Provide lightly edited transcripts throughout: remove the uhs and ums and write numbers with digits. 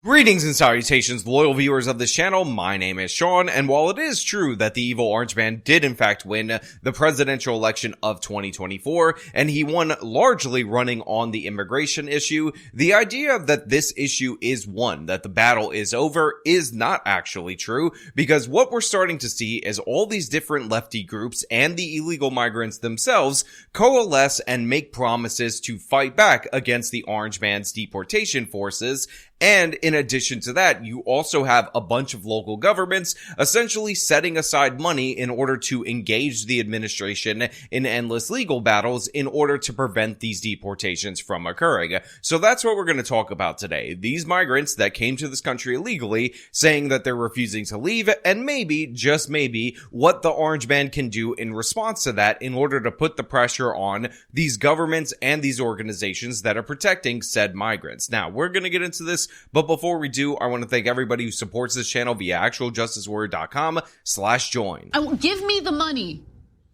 Greetings and salutations, loyal viewers of this channel. My name is Sean, and while it is true that the evil orange man did in fact win the presidential election of 2024, and he won largely running on the immigration issue, the idea that this issue is won, that the battle is over, is not actually true, because what we're starting to see is all these different lefty groups and the illegal migrants themselves coalesce and make promises to fight back against the orange man's deportation forces. And in addition to that, you also have a bunch of local governments essentially setting aside money in order to engage the administration in endless legal battles in order to prevent these deportations from occurring. So that's what we're going to talk about today. These migrants that came to this country illegally, saying that they're refusing to leave, and maybe, just maybe, what the orange man can do in response to that in order to put the pressure on these governments and these organizations that are protecting said migrants. Now, we're going to get into this, but before we do, I want to thank everybody who supports this channel via actualjusticewarrior.com/join. Give me the money.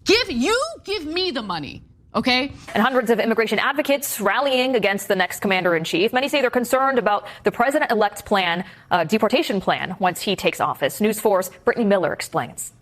Give me the money. Okay? And hundreds of immigration advocates rallying against the next commander-in-chief. Many say they're concerned about the president-elect's plan, deportation plan, once he takes office. News 4's Brittany Miller explains.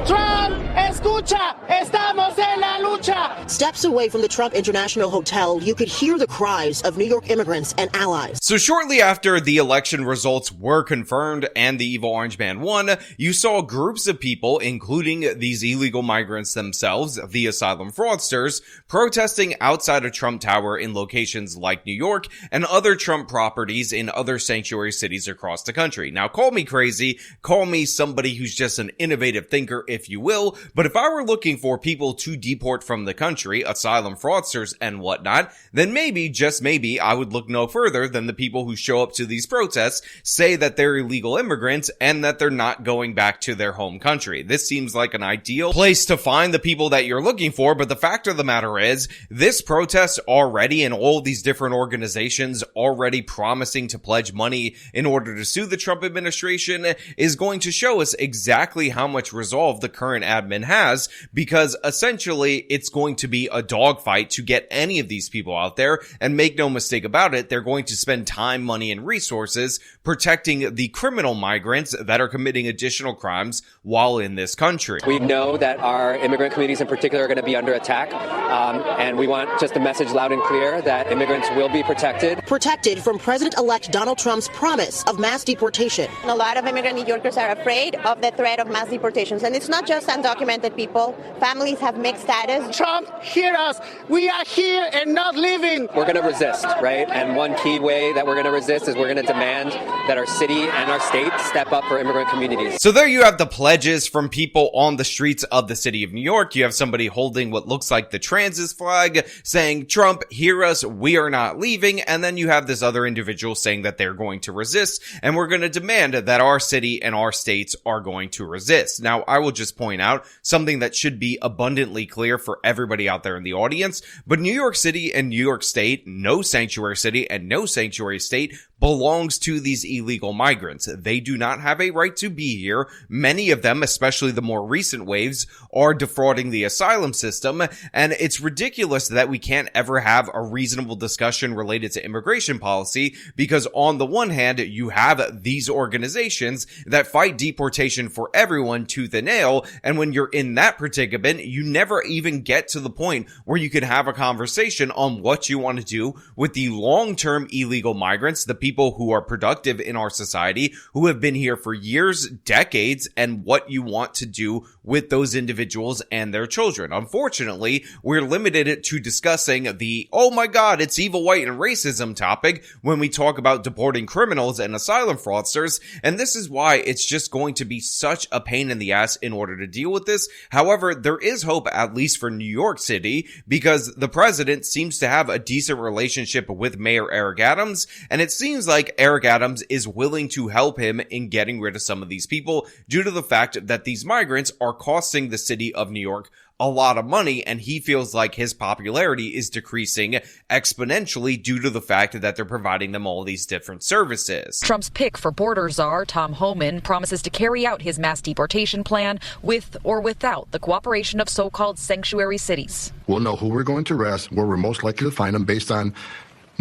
Trump, escucha, estamos en la lucha. Steps away from the Trump International Hotel, you could hear the cries of New York immigrants and allies. So shortly after the election results were confirmed and the evil orange man won, you saw groups of people, including these illegal migrants themselves, the asylum fraudsters, protesting outside of Trump Tower in locations like New York and other Trump properties in other sanctuary cities across the country. Now, call me crazy, call me somebody who's just an innovative thinker, if you will, but if I were looking for people to deport from the country, asylum fraudsters and whatnot, then maybe, just maybe, I would look no further than the people who show up to these protests, say that they're illegal immigrants, and that they're not going back to their home country. This seems like an ideal place to find the people that you're looking for, but the fact of the matter is, this protest already, and all these different organizations already promising to pledge money in order to sue the Trump administration, is going to show us exactly how much resolve the current admin has, because essentially it's going to be a dogfight to get any of these people out there, and make no mistake about it, they're going to spend time, money, and resources protecting the criminal migrants that are committing additional crimes while in this country. We know that our immigrant communities in particular are going to be under attack, and we want just a message loud and clear that immigrants will be protected. Protected from President-elect Donald Trump's promise of mass deportation. A lot of immigrant New Yorkers are afraid of the threat of mass deportations, and it's not just undocumented people. Families have mixed status. Trump, hear us. We are here and not leaving. We're going to resist, right? And one key way that we're going to resist is we're going to demand that our city and our state step up for immigrant communities. So there you have the pledges from people on the streets of the city of New York. You have somebody holding what looks like the trans's flag saying, Trump, hear us, we are not leaving. And then you have this other individual saying that they're going to resist, and we're going to demand that our city and our states are going to resist. Now, I will just point out something that should be abundantly clear for everybody out there in the audience, but New York City and New York State, no sanctuary city and no sanctuary state, belongs to these illegal migrants. They do not have a right to be here. Many of them, especially the more recent waves, are defrauding the asylum system, and it's ridiculous that we can't ever have a reasonable discussion related to immigration policy, because on the one hand, you have these organizations that fight deportation for everyone tooth and nail, and when you're in that predicament, you never even get to the point where you can have a conversation on what you want to do with the long-term illegal migrants, the people who are productive in our society, who have been here for years, decades, and what you want to do with those individuals and their children. Unfortunately, we're limited to discussing the, oh my god, it's evil, white, and racism topic when we talk about deporting criminals and asylum fraudsters, and this is why it's just going to be such a pain in the ass in order to deal with this. However, there is hope, at least for New York City, because the president seems to have a decent relationship with Mayor Eric Adams, and it seems like Eric Adams is willing to help him in getting rid of some of these people due to the fact that these migrants are costing the city of New York a lot of money, and he feels like his popularity is decreasing exponentially due to the fact that they're providing them all these different services. Trump's pick for border czar, Tom Homan, promises to carry out his mass deportation plan with or without the cooperation of so-called sanctuary cities. We'll know who we're going to arrest, where we're most likely to find them based on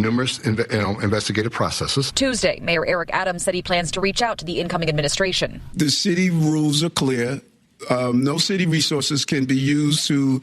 numerous investigative processes. Tuesday, Mayor Eric Adams said he plans to reach out to the incoming administration. The city rules are clear. No city resources can be used to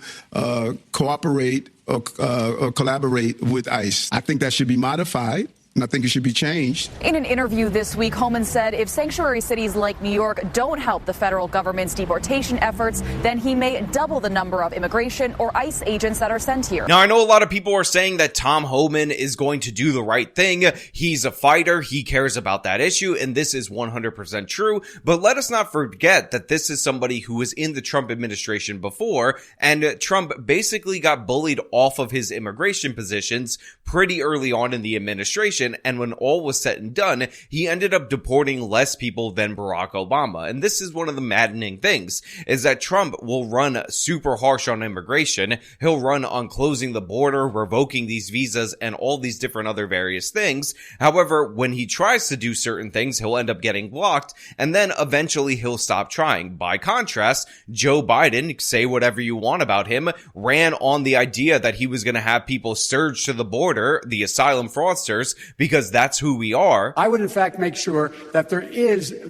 cooperate or collaborate with ICE. I think that should be modified. And I think it should be changed. In an interview this week, Holman said if sanctuary cities like New York don't help the federal government's deportation efforts, then he may double the number of immigration or ICE agents that are sent here. Now, I know a lot of people are saying that Tom Homan is going to do the right thing. He's a fighter. He cares about that issue. And this is 100% true. But let us not forget that this is somebody who was in the Trump administration before. And Trump basically got bullied off of his immigration positions pretty early on in the administration. And when all was said and done, he ended up deporting less people than Barack Obama. And this is one of the maddening things, is that Trump will run super harsh on immigration. He'll run on closing the border, revoking these visas, and all these different other various things. However, when he tries to do certain things, he'll end up getting blocked, and then eventually he'll stop trying. By contrast, Joe Biden, say whatever you want about him, ran on the idea that he was going to have people surge to the border, the asylum fraudsters, because that's who we are. I would, in fact, make sure that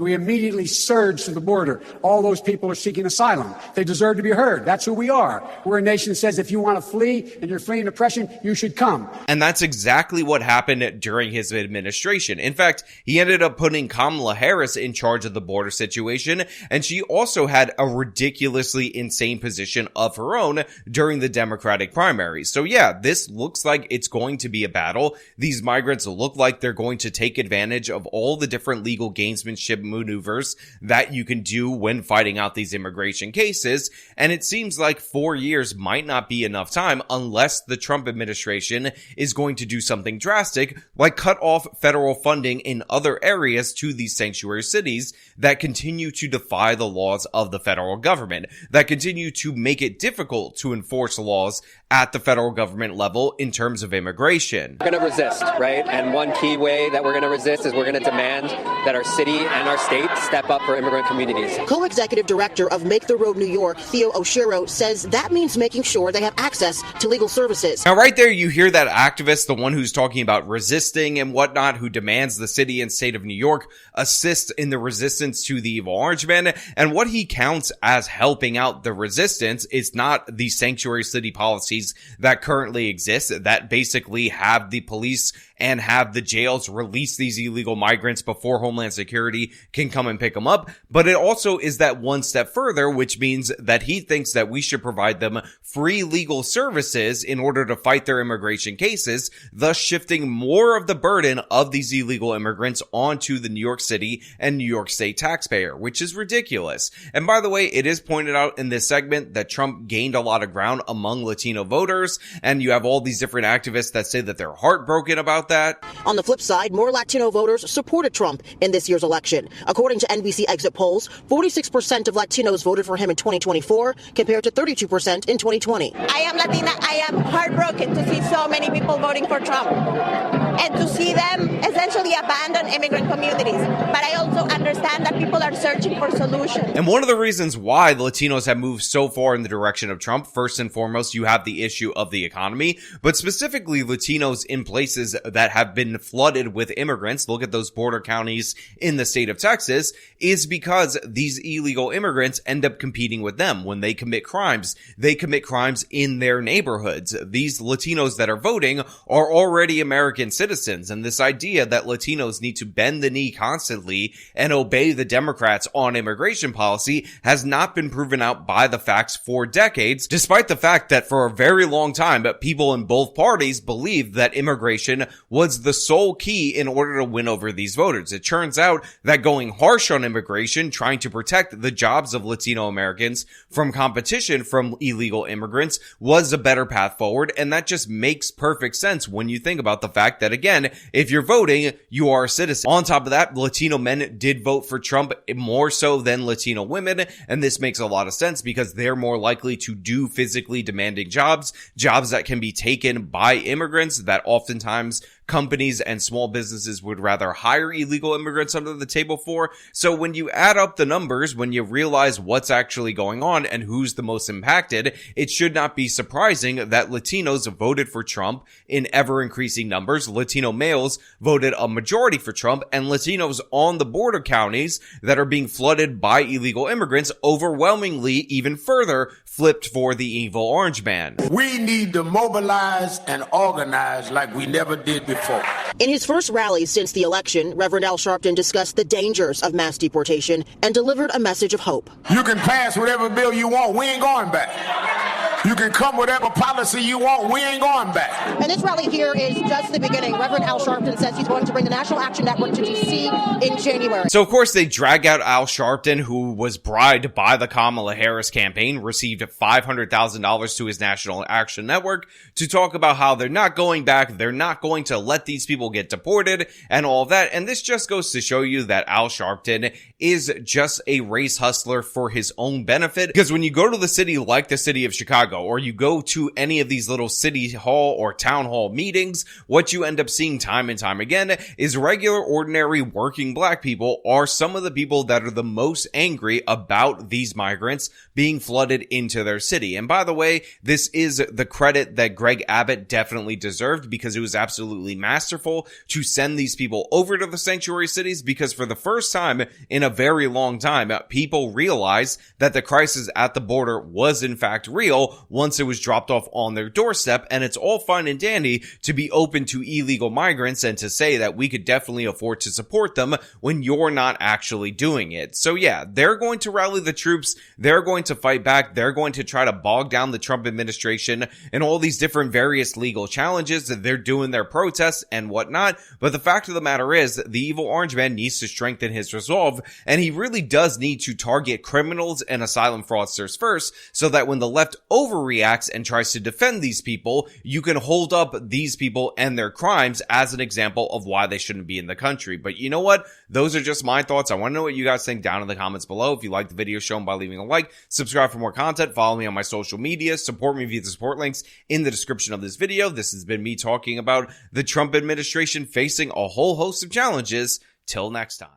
we immediately surge to the border. All those people are seeking asylum. They deserve to be heard. That's who we are. We're a nation that says if you want to flee and you're fleeing oppression, you should come. And that's exactly what happened during his administration. In fact, he ended up putting Kamala Harris in charge of the border situation, and she also had a ridiculously insane position of her own during the Democratic primaries. So yeah, this looks like it's going to be a battle. These migrants look like they're going to take advantage of all the different legal gamesmanship maneuvers that you can do when fighting out these immigration cases. And it seems like 4 years might not be enough time unless the Trump administration is going to do something drastic, like cut off federal funding in other areas to these sanctuary cities that continue to defy the laws of the federal government, that continue to make it difficult to enforce laws at the federal government level in terms of immigration. We're going to resist, right? And one key way that we're going to resist is we're going to demand that our city and our state step up for immigrant communities. Co-executive director of Make the Road New York, Theo Oshiro, says that means making sure they have access to legal services. Now, right there, you hear that activist, the one who's talking about resisting and whatnot, who demands the city and state of New York assist in the resistance to the evil orange man. And what he counts as helping out the resistance is not the sanctuary city policies that currently exist that basically have the police and have the jails release these illegal migrants before Homeland Security can come and pick them up. But it also is that one step further, which means that he thinks that we should provide them free legal services in order to fight their immigration cases, thus shifting more of the burden of these illegal immigrants onto the New York City and New York State taxpayer, which is ridiculous. And by the way, it is pointed out in this segment that Trump gained a lot of ground among Latino voters, and you have all these different activists that say that they're heartbroken about that. On the flip side, more Latino voters supported Trump in this year's election. According to NBC exit polls, 46% of Latinos voted for him in 2024 compared to 32% in 2020. I am Latina. I am heartbroken to see so many people voting for Trump and to see them essentially abandon immigrant communities. But I also understand that people are searching for solutions. And one of the reasons why Latinos have moved so far in the direction of Trump, first and foremost, you have the issue of the economy, but specifically Latinos in places that have been flooded with immigrants, look at those border counties in the state of Texas, is because these illegal immigrants end up competing with them. When they commit crimes, they commit crimes in their neighborhoods. These Latinos that are voting are already American citizens, and this idea that Latinos need to bend the knee constantly and obey the Democrats on immigration policy has not been proven out by the facts for decades, despite the fact that for a very long time, people in both parties believed that immigration was the sole key in order to win over these voters. It turns out that going harsh on immigration, trying to protect the jobs of Latino Americans from competition from illegal immigrants, was a better path forward, and that just makes perfect sense when you think about the fact that, again, if you're voting, you are a citizen. On top of that, Latino men did vote for Trump more so than Latino women, and this makes a lot of sense because they're more likely to do physically demanding jobs that can be taken by immigrants that oftentimes companies and small businesses would rather hire illegal immigrants under the table for. So when you add up the numbers, when you realize what's actually going on and who's the most impacted, it should not be surprising that Latinos voted for Trump in ever-increasing numbers. Latino males voted a majority for Trump, and Latinos on the border counties that are being flooded by illegal immigrants overwhelmingly even further flipped for the evil orange man. We need to mobilize and organize like we never did before. In his first rally since the election, Reverend Al Sharpton discussed the dangers of mass deportation and delivered a message of hope. You can pass whatever bill you want. We ain't going back. You can come whatever policy you want. We ain't going back. And this rally here is just the beginning. Reverend Al Sharpton says he's going to bring the National Action Network to D.C. in January. So, of course, they drag out Al Sharpton, who was bribed by the Kamala Harris campaign, received $500,000 to his National Action Network to talk about how they're not going back, they're not going to let these people get deported, and all of that. And this just goes to show you that Al Sharpton is just a race hustler for his own benefit. Because when you go to the city like the city of Chicago, or you go to any of these little city hall or town hall meetings, what you end up seeing time and time again is regular, ordinary, working black people are some of the people that are the most angry about these migrants being flooded into their city. And by the way, this is the credit that Greg Abbott definitely deserved, because it was absolutely masterful to send these people over to the sanctuary cities, because for the first time in a very long time, people realized that the crisis at the border was in fact real once it was dropped off on their doorstep. And it's all fine and dandy to be open to illegal migrants and to say that we could definitely afford to support them when you're not actually doing it. So yeah, they're going to rally the troops. They're going to fight back. They're going to try to bog down the Trump administration and all these different various legal challenges that they're doing, their protests and whatnot. But the fact of the matter is, the evil orange man needs to strengthen his resolve, and he really does need to target criminals and asylum fraudsters first, so that when the left overreacts and tries to defend these people, you can hold up these people and their crimes as an example of why they shouldn't be in the country. But you know what? Those are just my thoughts. I want to know what you guys think down in the comments below. If you like the video, show them by leaving a like, subscribe for more content, follow me on my social media, support me via the support links in the description of this video. This has been me talking about the Trump administration facing a whole host of challenges. Till next time.